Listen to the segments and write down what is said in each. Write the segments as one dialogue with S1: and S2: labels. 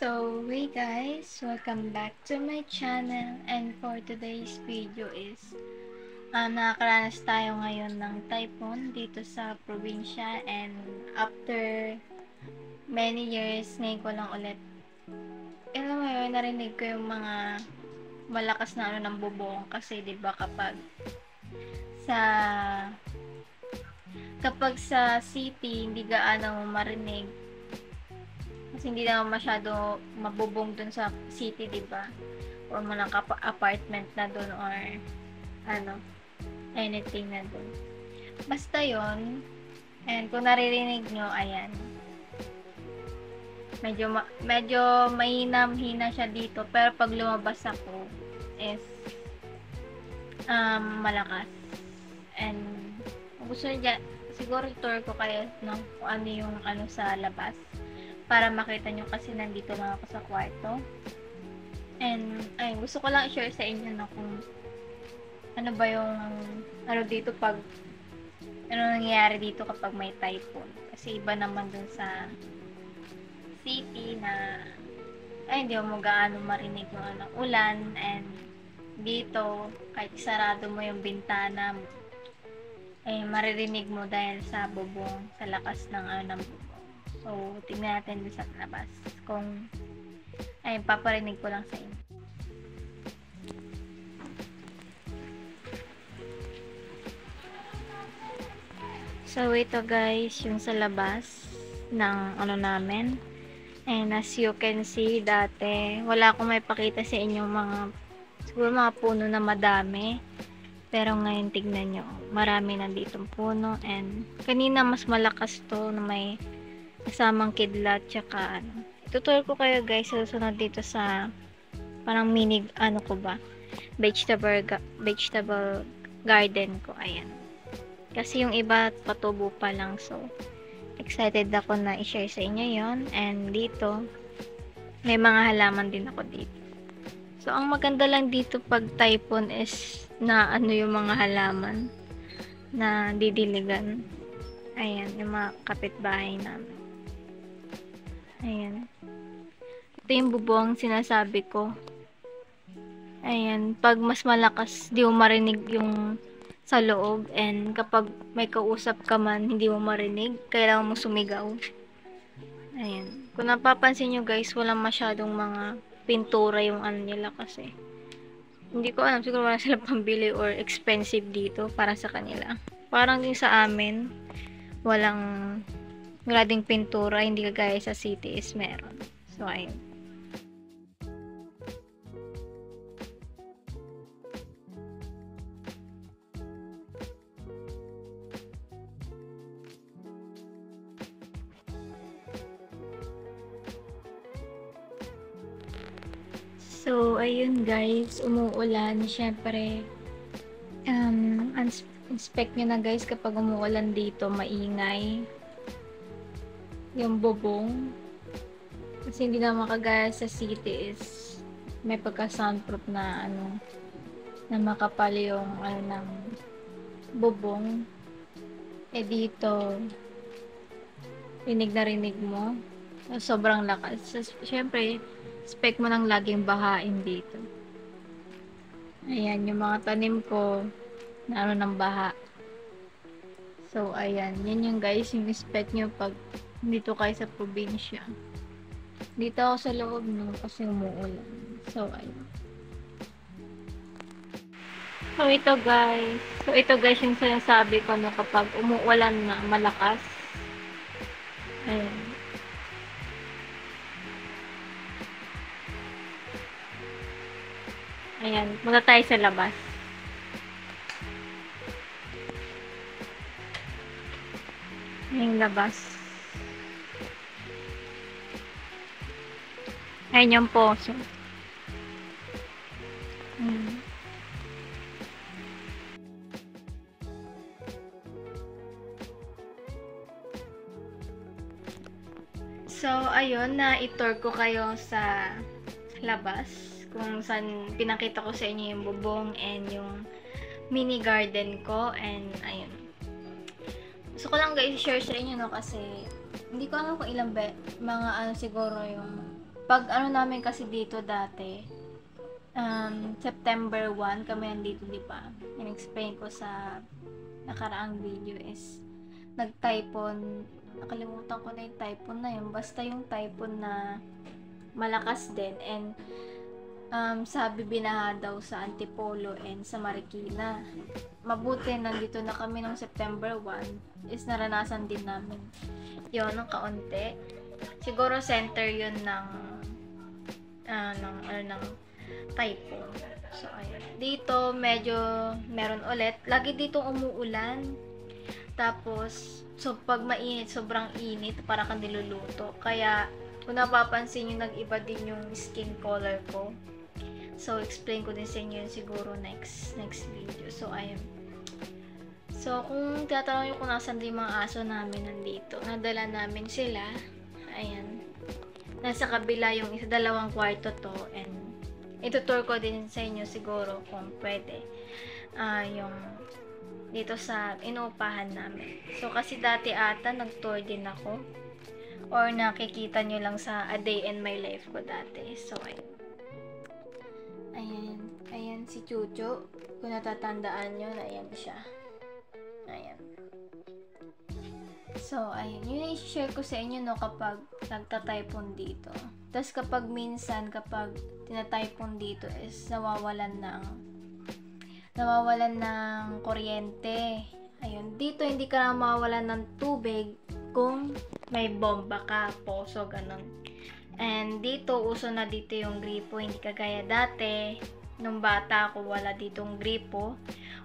S1: So, hey guys, welcome back to my channel, and for today's video is nakakaranas tayo ngayon ng typhoon dito sa probinsya, and after many years, ngayon ko lang ulit alam mo yun, narinig ko yung mga malakas na ng bubong kasi 'di ba sa kapag sa city hindi gaano marinig kasi hindi naman masyado mabubong dun sa city, di ba? Or mga apartment na dun or ano, anything na dun. Basta yon. And kung naririnig nyo, ayan. Medyo mahinam-hina siya dito. Pero pag lumabas ako, is malakas. And gusto nyo siguro tour ko kayo no, kung ano yung sa labas. Para makita nyo kasi nandito lang ako sa kwarto. And, ay, gusto ko lang i-share sa inyo na kung ano ba yung, dito pag, ano nangyayari dito kapag may typhoon. Kasi iba naman dun sa city na, ay, hindi mo gaano marinig yung ulan. And, dito, kahit sarado mo yung bintana mo, eh, maririnig mo dahil sa bubong, sa lakas ng bubong. So, tingnan natin din sa labas. Kung, ay, paparinig ko lang sa inyo. So, ito guys, yung sa labas ng namin. And as you can see, dati, wala akong may pakita sa inyo siguro mga puno na madami. Pero ngayon, tignan nyo, marami nanditong puno. And, kanina mas malakas to na may kasamang kidlat, tsaka tutur ko kayo guys sa susunod dito sa parang mini vegetable garden ko, ayan. Kasi yung iba patubo pa lang, so excited ako na i-share sa inyo yon. And dito may mga halaman din ako dito. So ang maganda lang dito pag typhoon is na yung mga halaman na didiligan, ayan, yung mga kapitbahay namin. Ayan. Ito yung bubong sinasabi ko. Ayan. Pag mas malakas, di mo marinig yung sa loob. And kapag may kausap ka man, hindi mo marinig. Kailangan mo sumigaw. Ayan. Kung napapansin nyo guys, walang masyadong mga pintura yung nila kasi. Hindi ko alam. Siguro wala sila pambili or expensive dito para sa kanila. Parang din sa amin, wala ding pintura, hindi kagaya sa city is meron. So, ayun. So, ayun guys, umuulan. Siyempre, inspect nyo na guys kapag umuulan dito, maingay yung bubong kasi hindi na makagaya sa city is may pagka-soundproof na na makapal yung ng bubong. Eh dito rinig na rinig mo, sobrang lakas. So, syempre expect mo nang laging bahain dito. Ayan yung mga tanim ko na ng baha. So ayan, yan yung guys yung expect nyo pag dito kayo sa probinsya. Dito ako sa loob kasi umuulan. So, ayun. So, ito guys yung sinasabi ko na kapag umuulan na malakas. Ayun. Ayan. Muna tayo sa labas. Yung labas. Ayan yung poso. So, ayun, na-tour ko kayo sa labas. Kung saan pinakita ko sa inyo yung bubong and yung mini garden ko. And, ayun. Gusto ko lang guys share sa inyo kasi Hindi ko alam kung ilang mga ano siguro yung pag ano namin kasi dito dati, September 1 kami nandito, di ba? In-explain ko sa nakaraang video is nag-typhoon, nakalimutan ko na yung typhoon na yun, basta yung typhoon na malakas din, and sabi binaha daw sa Antipolo and sa Marikina. Mabuti nandito na kami nung September 1 is naranasan din namin yun ng kaunti. Siguro center yun ng typhoon. So ayun, dito medyo meron ulit, lagi dito umuulan, tapos so pag mainit, sobrang init, para kang niluluto. Kaya kung napapansin nyo, nag-iba din yung skin color ko. So, explain ko din sa inyo siguro next video. So, ayun. So, kung tatanong nyo kung nasan din yung mga aso namin nandito, nadala namin sila. Ayan. Nasa kabila yung isa, 2 kwarto to. And, itutour ko din sa inyo siguro kung pwede. Yung dito sa inuupahan namin. So, kasi dati ata, nag-tour din ako. Or nakikita nyo lang sa A Day in My Life ko dati. So, ayun. Ayan si Chucho. Kung natatandaan nyo, na ayan siya. Ayan. So, ayun. Yun yung i-share ko sa inyo, no, kapag nagta-typhoon dito. Tapos kapag minsan, kapag tina-typhoon dito is nawawalan ng kuryente. Ayun. Dito, hindi ka na mawawalan ng tubig kung may bomba ka, poso, ganun. And dito, uso na dito yung gripo, hindi kagaya dati. Nung bata ako, wala ditong gripo.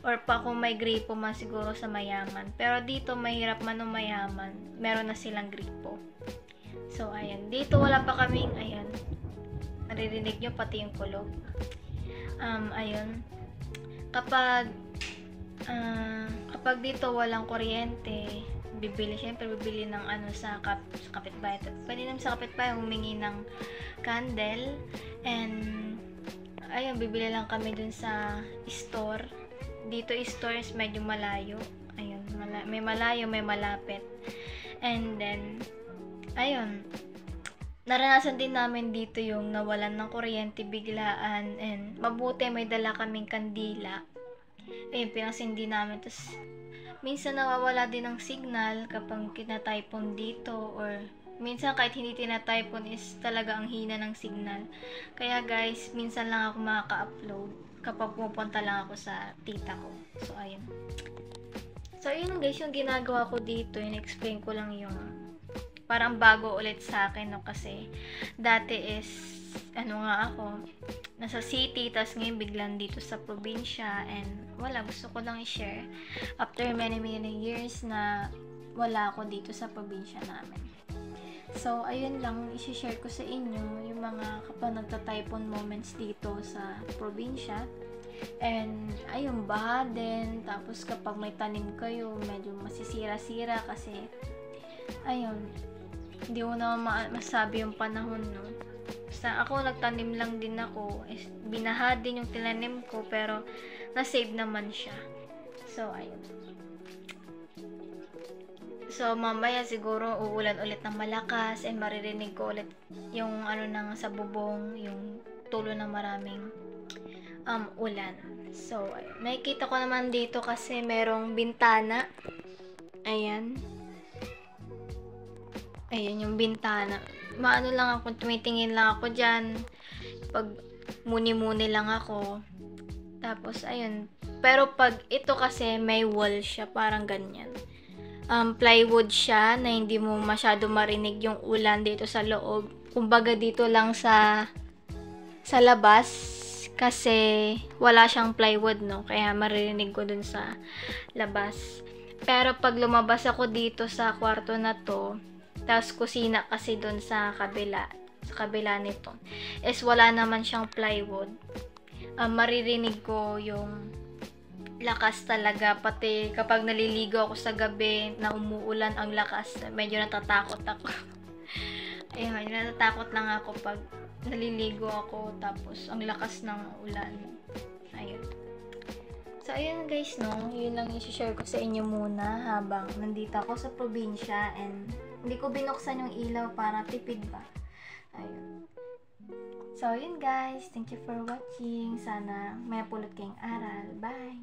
S1: Or pa kung may gripo man siguro sa mayaman. Pero dito, mahirap man ng mayaman, meron na silang gripo. So, ayan. Dito, wala pa kaming, ayan. Naririnig nyo, pati yung kulog. Ayun. Kapag dito walang kuryente, syempre bibili ng ano sa kapitbahay. Pwede naman sa kapitbahay humingi ng candle, and ayun, bibili lang kami dun sa store. Dito store is medyo malayo. Ayun, may malayo, may malapit. And then, ayun, naranasan din namin dito yung nawalan ng kuryente biglaan, and mabuti may dala kaming kandila. Ayun, pinasindi namin. Tapos, minsan nawawala din ng signal kapag kina-typhoon dito, or minsan kahit hindi tina-typhoon is talaga ang hina ng signal. Kaya guys, minsan lang ako makaka-upload kapag pupunta lang ako sa tita ko. So, ayun. So, ayun guys, yung ginagawa ko dito, in-explain ko lang yung parang bago ulit sa akin, no? Kasi dati is ako, nasa city, tas ngayon biglang dito sa probinsya, and wala, gusto ko lang i-share after many years na wala ako dito sa probinsya namin. So, ayun lang, i-share ko sa inyo yung mga kapag nagta-typhoon moments dito sa probinsya. And, ayun, baha din. Tapos, kapag may tanim kayo, medyo masisira-sira kasi, ayun, hindi mo naman masabi yung panahon, no? Basta ako, nagtanim lang din ako. Binaha din yung tinanim ko, pero na-save naman siya. So, ayun. So, mamaya siguro uulan ulit ng malakas, and maririnig ko ulit yung nang sa bubong, yung tulo ng maraming ulan. So, ayun. Nakikita ko naman dito kasi merong bintana. Ayan. Ayan yung bintana. Maano lang ako, tumitingin lang ako dyan. Pag muni-muni lang ako. Tapos, ayun. Pero pag ito kasi may wall siya, parang ganyan. Plywood siya na hindi mo masyado marinig yung ulan dito sa loob. Kumbaga dito lang sa labas kasi wala siyang plywood, no? Kaya maririnig ko dun sa labas. Pero pag lumabas ako dito sa kwarto na to, tapos kusina kasi dun sa kabila nito, is wala naman siyang plywood. Maririnig ko yung lakas talaga, pati kapag naliligo ako sa gabi na umuulan ang lakas, medyo natatakot ako. Ayun, medyo natatakot lang ako pag naliligo ako tapos ang lakas ng ulan. Ayun. So, ayun guys, no, yun lang i-share ko sa inyo muna habang nandito ako sa probinsya, and Hindi ko binuksan yung ilaw para tipid ba. Ayun. So, yun guys. Thank you for watching. Sana may pulot kayong aral. Bye!